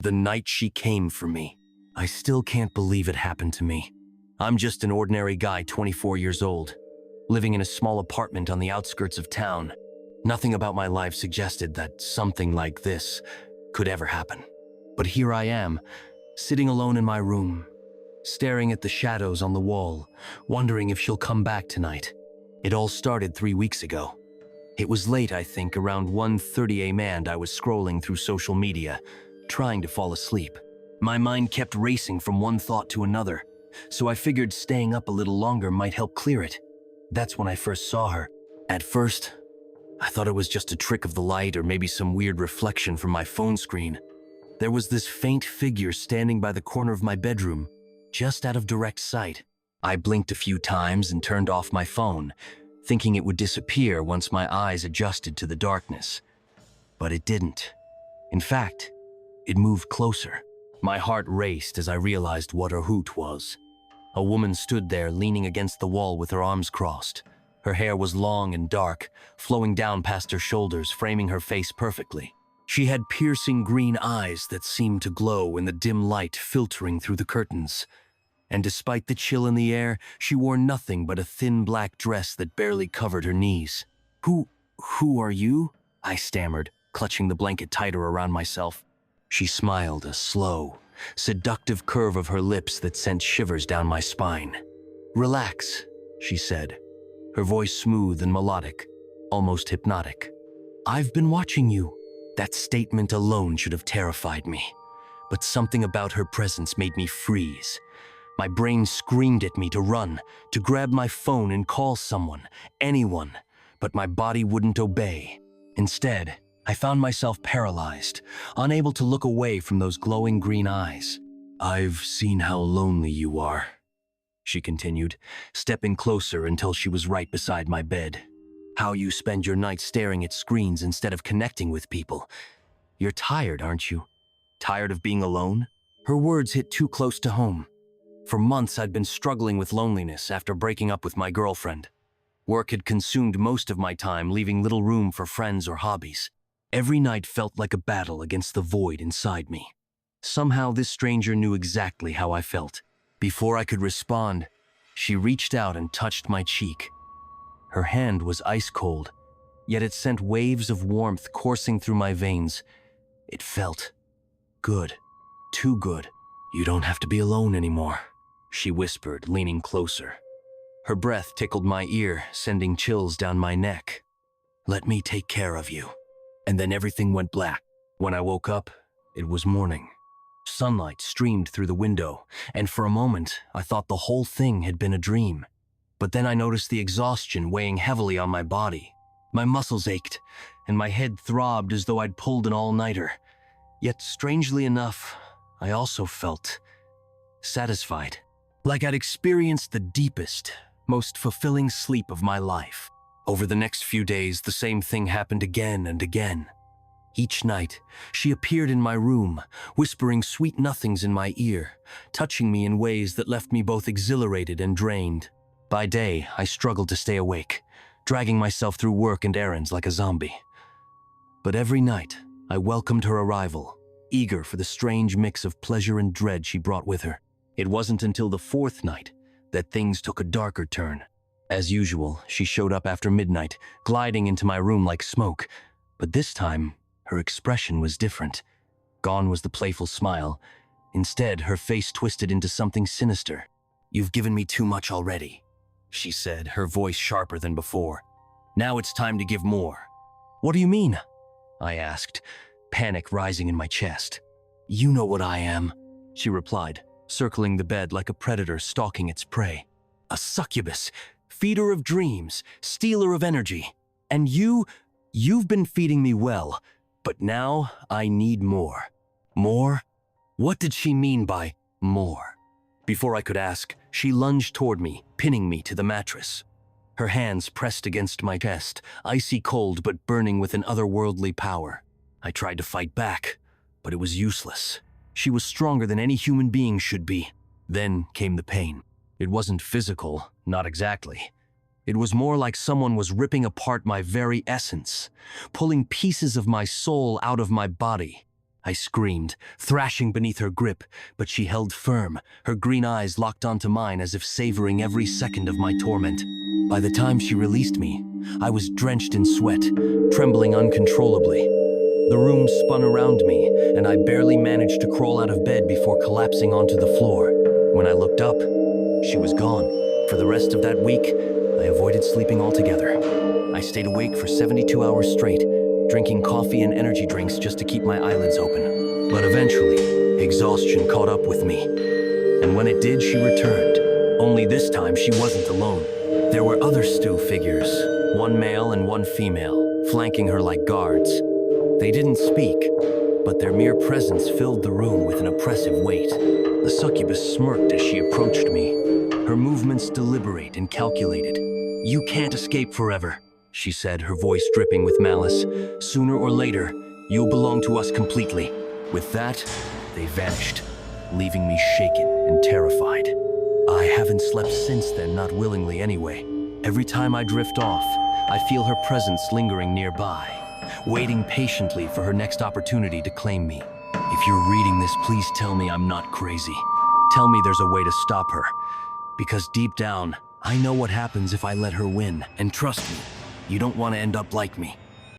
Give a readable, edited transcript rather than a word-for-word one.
The night she came for me. I still can't believe it happened to me. I'm just an ordinary guy, 24 years old, living in a small apartment on the outskirts of town. Nothing about my life suggested that something like this could ever happen. But here I am, sitting alone in my room, staring at the shadows on the wall, wondering if she'll come back tonight. It all started 3 weeks ago. It was late, I think, around 1:30 a.m. and I was scrolling through social media, trying to fall asleep. My mind kept racing from one thought to another, so I figured staying up a little longer might help clear it. That's when I first saw her. At first, I thought it was just a trick of the light or maybe some weird reflection from my phone screen. There was this faint figure standing by the corner of my bedroom, just out of direct sight. I blinked a few times and turned off my phone, thinking it would disappear once my eyes adjusted to the darkness. But it didn't. In fact, it moved closer. My heart raced as I realized what her hoot was. A woman stood there leaning against the wall with her arms crossed. Her hair was long and dark, flowing down past her shoulders, framing her face perfectly. She had piercing green eyes that seemed to glow in the dim light filtering through the curtains. And despite the chill in the air, she wore nothing but a thin black dress that barely covered her knees. Who are you?" I stammered, clutching the blanket tighter around myself. She smiled, a slow, seductive curve of her lips that sent shivers down my spine. "Relax," she said, her voice smooth and melodic, almost hypnotic. "I've been watching you." That statement alone should have terrified me, but something about her presence made me freeze. My brain screamed at me to run, to grab my phone and call someone, anyone, but my body wouldn't obey. Instead, I found myself paralyzed, unable to look away from those glowing green eyes. "I've seen how lonely you are," she continued, stepping closer until she was right beside my bed. "How you spend your nights staring at screens instead of connecting with people. You're tired, aren't you? Tired of being alone?" Her words hit too close to home. For months, I'd been struggling with loneliness after breaking up with my girlfriend. Work had consumed most of my time, leaving little room for friends or hobbies. Every night felt like a battle against the void inside me. Somehow, this stranger knew exactly how I felt. Before I could respond, she reached out and touched my cheek. Her hand was ice cold, yet it sent waves of warmth coursing through my veins. It felt good, too good. "You don't have to be alone anymore," she whispered, leaning closer. Her breath tickled my ear, sending chills down my neck. "Let me take care of you." And then everything went black. When I woke up, it was morning. Sunlight streamed through the window, and for a moment, I thought the whole thing had been a dream. But then I noticed the exhaustion weighing heavily on my body. My muscles ached, and my head throbbed as though I'd pulled an all-nighter. Yet, strangely enough, I also felt satisfied, like I'd experienced the deepest, most fulfilling sleep of my life. Over the next few days, the same thing happened again and again. Each night, she appeared in my room, whispering sweet nothings in my ear, touching me in ways that left me both exhilarated and drained. By day, I struggled to stay awake, dragging myself through work and errands like a zombie. But every night, I welcomed her arrival, eager for the strange mix of pleasure and dread she brought with her. It wasn't until the fourth night that things took a darker turn. As usual, she showed up after midnight, gliding into my room like smoke. But this time, her expression was different. Gone was the playful smile. Instead, her face twisted into something sinister. "You've given me too much already," she said, her voice sharper than before. "Now it's time to give more." "What do you mean?" I asked, panic rising in my chest. "You know what I am," she replied, circling the bed like a predator stalking its prey. "A succubus, feeder of dreams, stealer of energy. And you've been feeding me well, but now I need more." More? What did she mean by more? Before I could ask, she lunged toward me, pinning me to the mattress. Her hands pressed against my chest, icy cold but burning with an otherworldly power. I tried to fight back, but it was useless. She was stronger than any human being should be. Then came the pain. It wasn't physical, not exactly. It was more like someone was ripping apart my very essence, pulling pieces of my soul out of my body. I screamed, thrashing beneath her grip, but she held firm, her green eyes locked onto mine as if savoring every second of my torment. By the time she released me, I was drenched in sweat, trembling uncontrollably. The room spun around me, and I barely managed to crawl out of bed before collapsing onto the floor. When I looked up, she was gone. For the rest of that week, I avoided sleeping altogether. I stayed awake for 72 hours straight, drinking coffee and energy drinks just to keep my eyelids open. But eventually, exhaustion caught up with me. And when it did, she returned. Only this time, she wasn't alone. There were other Stu figures, one male and one female, flanking her like guards. They didn't speak, but their mere presence filled the room with an oppressive weight. The succubus smirked as she approached me, her movements deliberate and calculated. "You can't escape forever," she said, her voice dripping with malice. "Sooner or later, you'll belong to us completely." With that, they vanished, leaving me shaken and terrified. I haven't slept since then, not willingly anyway. Every time I drift off, I feel her presence lingering nearby, waiting patiently for her next opportunity to claim me. If you're reading this, please tell me I'm not crazy. Tell me there's a way to stop her. Because deep down, I know what happens if I let her win. And trust me, you don't want to end up like me.